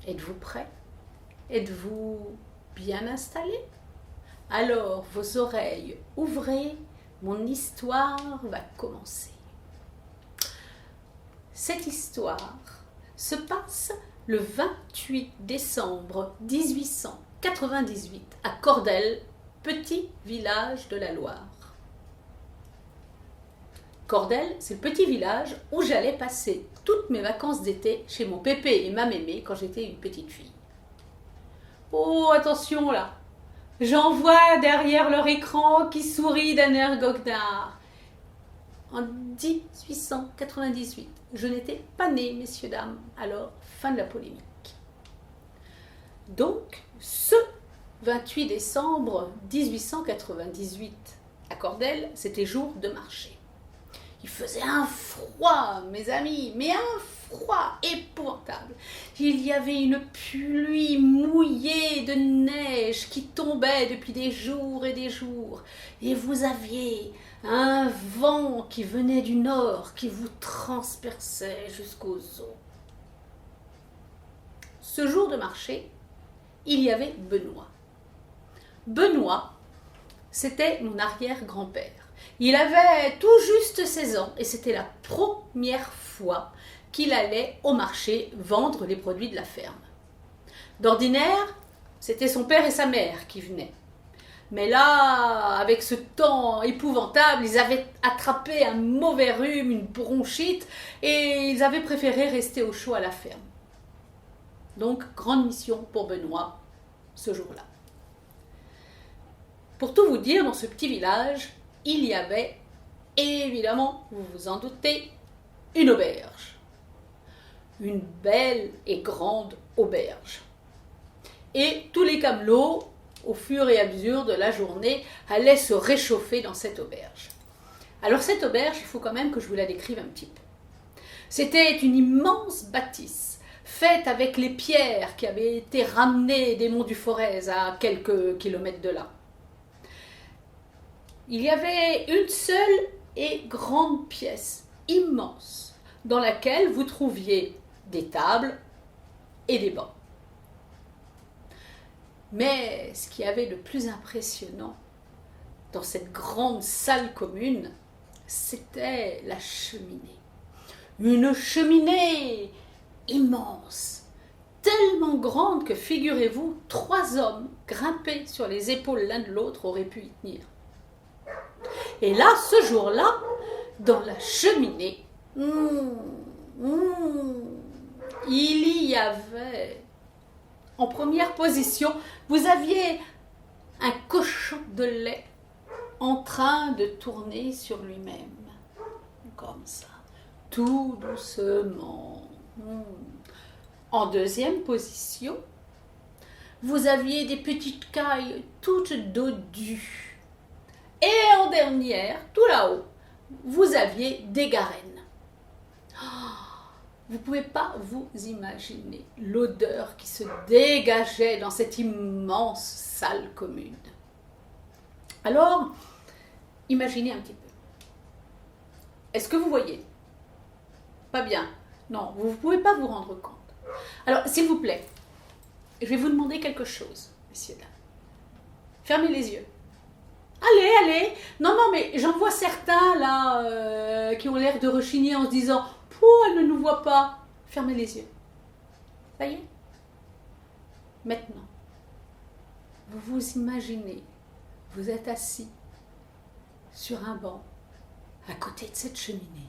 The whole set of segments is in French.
Êtes-vous prêt? Êtes-vous bien installé? Alors, vos oreilles ouvrez, mon histoire va commencer. Cette histoire se passe le 28 décembre 1898 à Cordel, petit village de la Loire. Cordel, c'est le petit village où j'allais passer toutes mes vacances d'été chez mon pépé et ma mémé quand j'étais une petite fille. Oh, attention là! J'en vois derrière leur écran qui sourit d'un air goguenard. En 1898, je n'étais pas née, messieurs, dames, alors fin de la polémique. Donc, ce 28 décembre 1898, à Cordel, c'était jour de marché. Il faisait un froid, mes amis, mais un froid épouvantable. Il y avait une pluie mouillée de neige qui tombait depuis des jours et des jours. Et vous aviez un vent qui venait du nord, qui vous transperçait jusqu'aux os. Ce jour de marché, il y avait Benoît. Benoît, c'était mon arrière-grand-père. Il avait tout juste 16 ans et c'était la première fois qu'il allait au marché vendre les produits de la ferme. D'ordinaire, c'était son père et sa mère qui venaient. Mais là, avec ce temps épouvantable, ils avaient attrapé un mauvais rhume, une bronchite, et ils avaient préféré rester au chaud à la ferme. Donc, grande mission pour Benoît ce jour-là. Pour tout vous dire, dans ce petit village, il y avait, évidemment, vous vous en doutez, une auberge. Une belle et grande auberge. Et tous les camelots, au fur et à mesure de la journée, allaient se réchauffer dans cette auberge. Alors cette auberge, il faut quand même que je vous la décrive un petit peu. C'était une immense bâtisse, faite avec les pierres qui avaient été ramenées des monts du Forez à quelques kilomètres de là. Il y avait une seule et grande pièce, immense, dans laquelle vous trouviez des tables et des bancs. Mais ce qu'il y avait de plus impressionnant dans cette grande salle commune, c'était la cheminée. Une cheminée immense, tellement grande que, figurez-vous, 3 hommes grimpés sur les épaules l'un de l'autre auraient pu y tenir. Et là, ce jour-là, dans la cheminée, il y avait, en première position, vous aviez un cochon de lait en train de tourner sur lui-même, comme ça, tout doucement. En deuxième position, vous aviez des petites cailles toutes dodues. Et en dernière, tout là-haut, vous aviez des garennes. Vous ne pouvez pas vous imaginer l'odeur qui se dégageait dans cette immense salle commune. Alors, imaginez un petit peu. Est-ce que vous voyez? Pas bien. Non, vous ne pouvez pas vous rendre compte. Alors, s'il vous plaît, je vais vous demander quelque chose, messieurs, dames. Fermez les yeux. Allez. Non, mais j'en vois certains là qui ont l'air de rechigner en se disant « Pouh, elle ne nous voit pas ». Fermez les yeux. Ça y est? Maintenant, vous vous imaginez, vous êtes assis sur un banc à côté de cette cheminée.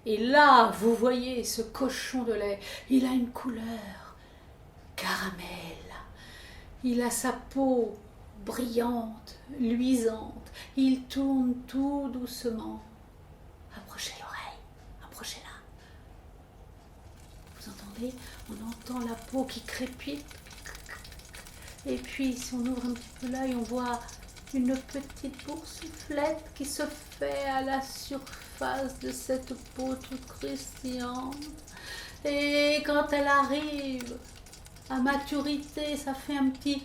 Et là, vous voyez ce cochon de lait. Il a une couleur caramel. Il a sa peau brillante, luisante. Il tourne tout doucement. Approchez l'oreille, approchez-la. Vous entendez? On entend la peau qui crépite. Et puis, si on ouvre un petit peu l'œil, on voit une petite boursouflette qui se fait à la surface de cette peau toute croustillante. Et quand elle arrive à maturité, ça fait un petit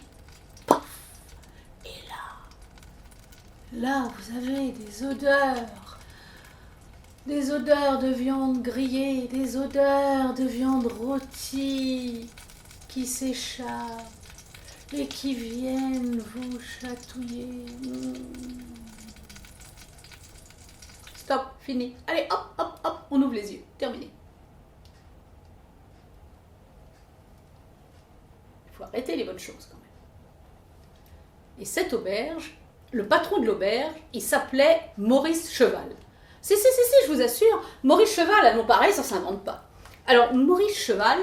paf. Et là, vous avez des odeurs de viande grillée, des odeurs de viande rôtie qui s'échappent et qui viennent vous chatouiller. Stop, fini. Allez, hop, hop, hop, on ouvre les yeux. Terminé. Il faut arrêter les bonnes choses quand même. Et cette auberge, le patron de l'auberge, il s'appelait Maurice Cheval. Si, je vous assure, Maurice Cheval, à non pareil, ça ne s'invente pas. Alors, Maurice Cheval,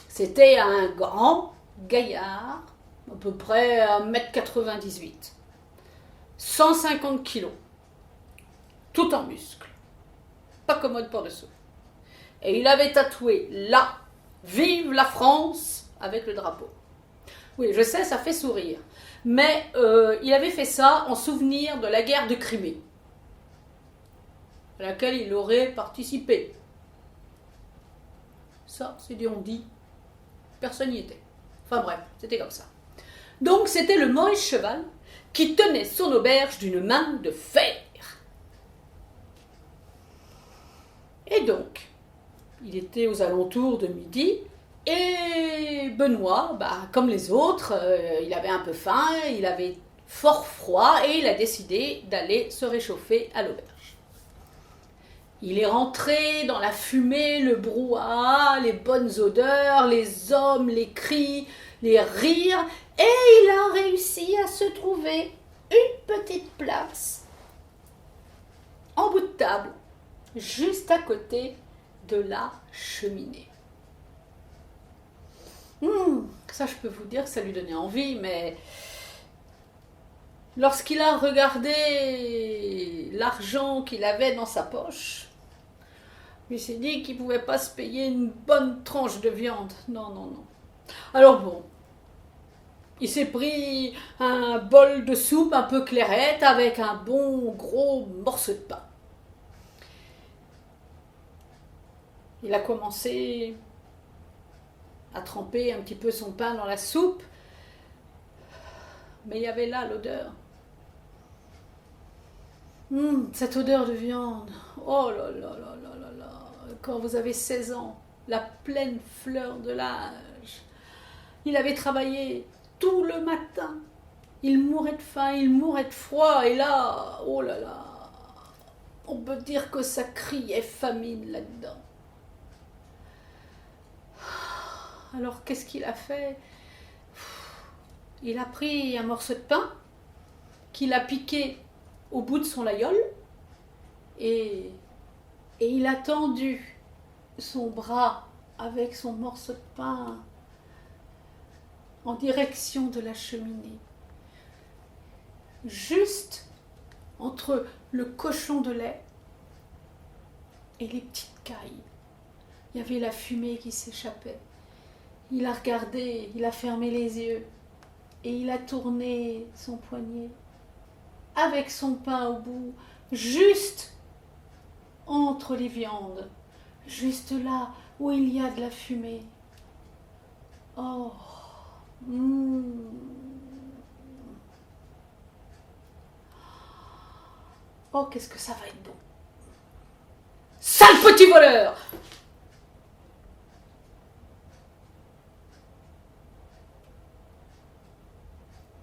c'était un grand gaillard, à peu près 1,98 m, 150 kilos, tout en muscles, pas commode pour dessous. Et il avait tatoué là, vive la France, avec le drapeau. Oui, je sais, ça fait sourire. Mais il avait fait ça en souvenir de la guerre de Crimée, à laquelle il aurait participé. Ça, c'est dit on dit. Personne n'y était. Enfin bref, c'était comme ça. Donc c'était le Maurice Cheval qui tenait son auberge d'une main de fer. Et donc, il était aux alentours de midi, et Benoît, comme les autres, il avait un peu faim, il avait fort froid, et il a décidé d'aller se réchauffer à l'auberge. Il est rentré dans la fumée, le brouhaha, les bonnes odeurs, les hommes, les cris, les rires, et il a réussi à se trouver une petite place en bout de table, juste à côté de la cheminée. Ça, je peux vous dire que ça lui donnait envie, mais lorsqu'il a regardé l'argent qu'il avait dans sa poche, il s'est dit qu'il ne pouvait pas se payer une bonne tranche de viande. Non. Alors bon, il s'est pris un bol de soupe un peu clairette avec un bon gros morceau de pain. Il a commencé à tremper un petit peu son pain dans la soupe, mais il y avait là l'odeur. Cette odeur de viande. Oh là là là là là là. Quand vous avez 16 ans, la pleine fleur de l'âge. Il avait travaillé tout le matin. Il mourait de faim, il mourait de froid, et là, oh là là, on peut dire que ça criait famine là-dedans. Alors, qu'est-ce qu'il a fait? Il a pris un morceau de pain qu'il a piqué au bout de son laïole et il a tendu son bras avec son morceau de pain en direction de la cheminée. Juste entre le cochon de lait et les petites cailles. Il y avait la fumée qui s'échappait. Il a regardé, il a fermé les yeux et il a tourné son poignet avec son pain au bout, juste entre les viandes, juste là où il y a de la fumée. Oh, oh, qu'est-ce que ça va être bon. Sale petit voleur!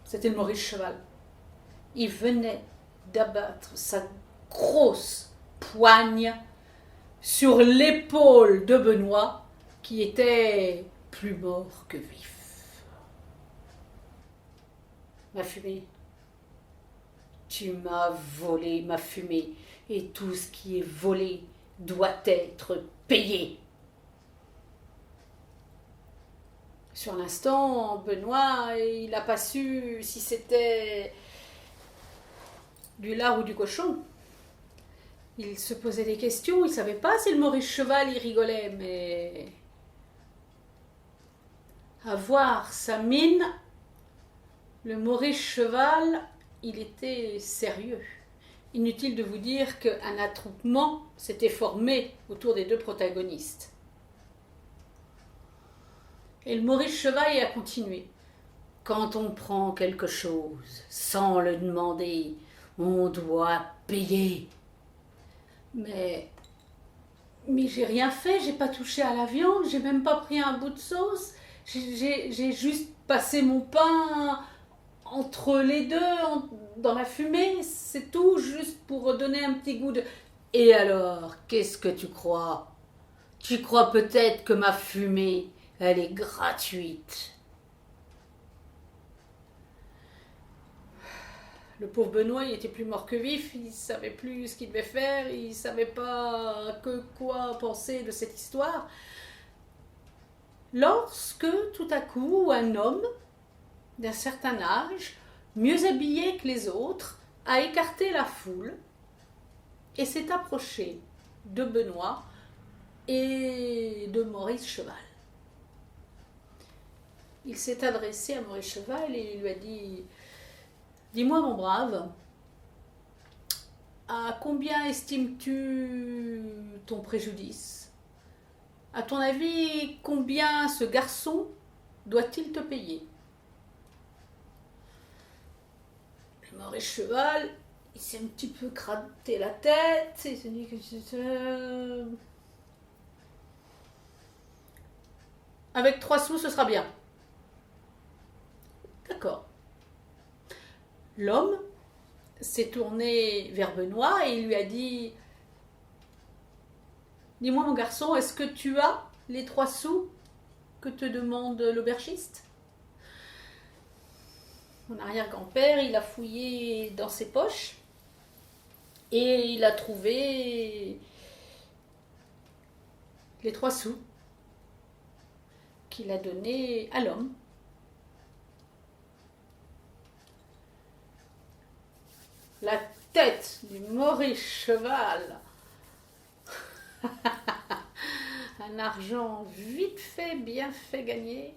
C'était le Maurice Cheval. Il venait d'abattre sa grosse poigne sur l'épaule de Benoît, qui était plus mort que vif. Ma fumée, tu m'as volé ma fumée, et tout ce qui est volé doit être payé. Sur l'instant, Benoît, il n'a pas su si c'était du lard ou du cochon. Il se posait des questions, il ne savait pas si le Maurice Cheval il rigolait, mais à voir sa mine, le Maurice Cheval, il était sérieux. Inutile de vous dire qu'un attroupement s'était formé autour des deux protagonistes. Et le Maurice Cheval a continué. Quand on prend quelque chose sans le demander, on doit payer. Mais j'ai rien fait, j'ai pas touché à la viande, j'ai même pas pris un bout de sauce. j'ai juste passé mon pain entre les deux, dans la fumée, c'est tout, juste pour donner un petit goût de... Et alors, qu'est-ce que tu crois? Tu crois peut-être que ma fumée, elle est gratuite? Le pauvre Benoît, il était plus mort que vif, il savait plus ce qu'il devait faire, il savait pas que quoi penser de cette histoire. Lorsque, tout à coup, un homme d'un certain âge, mieux habillé que les autres, a écarté la foule et s'est approché de Benoît et de Maurice Cheval. Il s'est adressé à Maurice Cheval et il lui a dit: dis-moi mon brave, à combien estimes-tu ton préjudice? À ton avis, combien ce garçon doit-il te payer? Maurice Cheval, il s'est un petit peu gratté la tête, il s'est dit que c'était... Avec 3 sous, ce sera bien. D'accord. L'homme s'est tourné vers Benoît et il lui a dit: dis-moi mon garçon, est-ce que tu as les 3 sous que te demande l'aubergiste? Mon arrière-grand-père, il a fouillé dans ses poches et il a trouvé les 3 sous qu'il a donnés à l'homme. La tête du Maurice Cheval, un argent vite fait, bien fait gagner,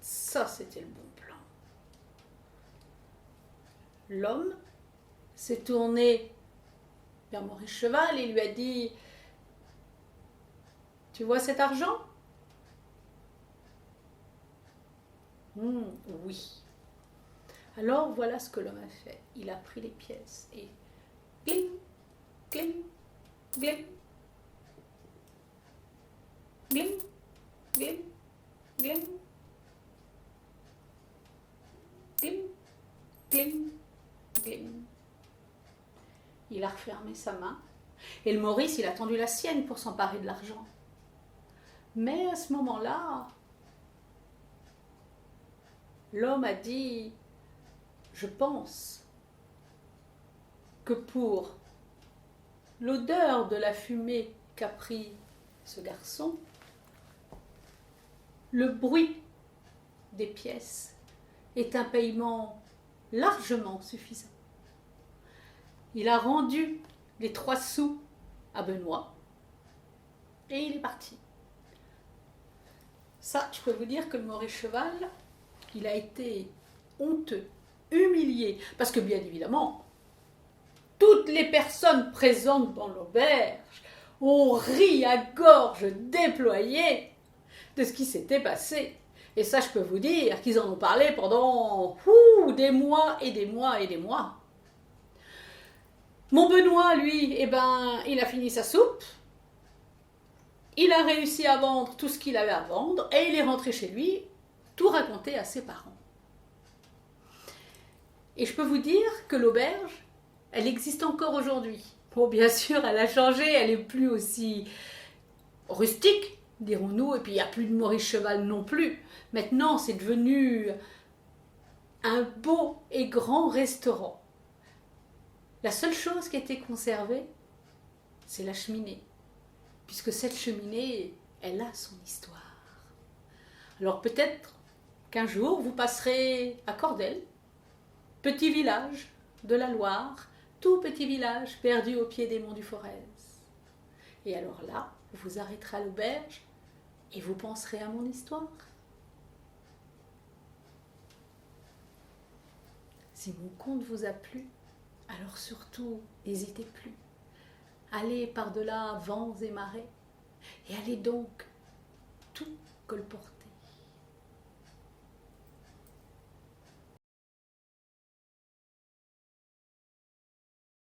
ça c'était le bon plan. L'homme s'est tourné vers Maurice Cheval et lui a dit: tu vois cet argent? Oui. Alors voilà ce que l'homme a fait. Il a pris les pièces et gling, gling, gling, gling, gling, gling, gling, gling, gling. Il a refermé sa main et le Maurice, il a tendu la sienne pour s'emparer de l'argent. Mais à ce moment-là, l'homme a dit: je pense que pour l'odeur de la fumée qu'a pris ce garçon, le bruit des pièces est un paiement largement suffisant. Il a rendu les 3 sous à Benoît et il est parti. Ça, je peux vous dire que le Maurice Cheval, il a été honteux, humilié, parce que bien évidemment, toutes les personnes présentes dans l'auberge ont ri à gorge déployée de ce qui s'était passé. Et ça, je peux vous dire qu'ils en ont parlé pendant des mois et des mois et des mois. Mon Benoît, lui, il a fini sa soupe. Il a réussi à vendre tout ce qu'il avait à vendre et il est rentré chez lui, tout raconté à ses parents. Et je peux vous dire que l'auberge, elle existe encore aujourd'hui. Bon, bien sûr, elle a changé, elle n'est plus aussi rustique, dirons-nous, et puis il n'y a plus de Maurice Cheval non plus. Maintenant, c'est devenu un beau et grand restaurant. La seule chose qui a été conservée, c'est la cheminée. Puisque cette cheminée, elle a son histoire. Alors peut-être qu'un jour, vous passerez à Cordel, petit village de la Loire, tout petit village perdu au pied des monts du Forez. Et alors là, vous vous arrêterez à l'auberge et vous penserez à mon histoire. Si mon conte vous a plu, alors surtout, n'hésitez plus. Allez par-delà vents et marées, et allez donc tout colporter.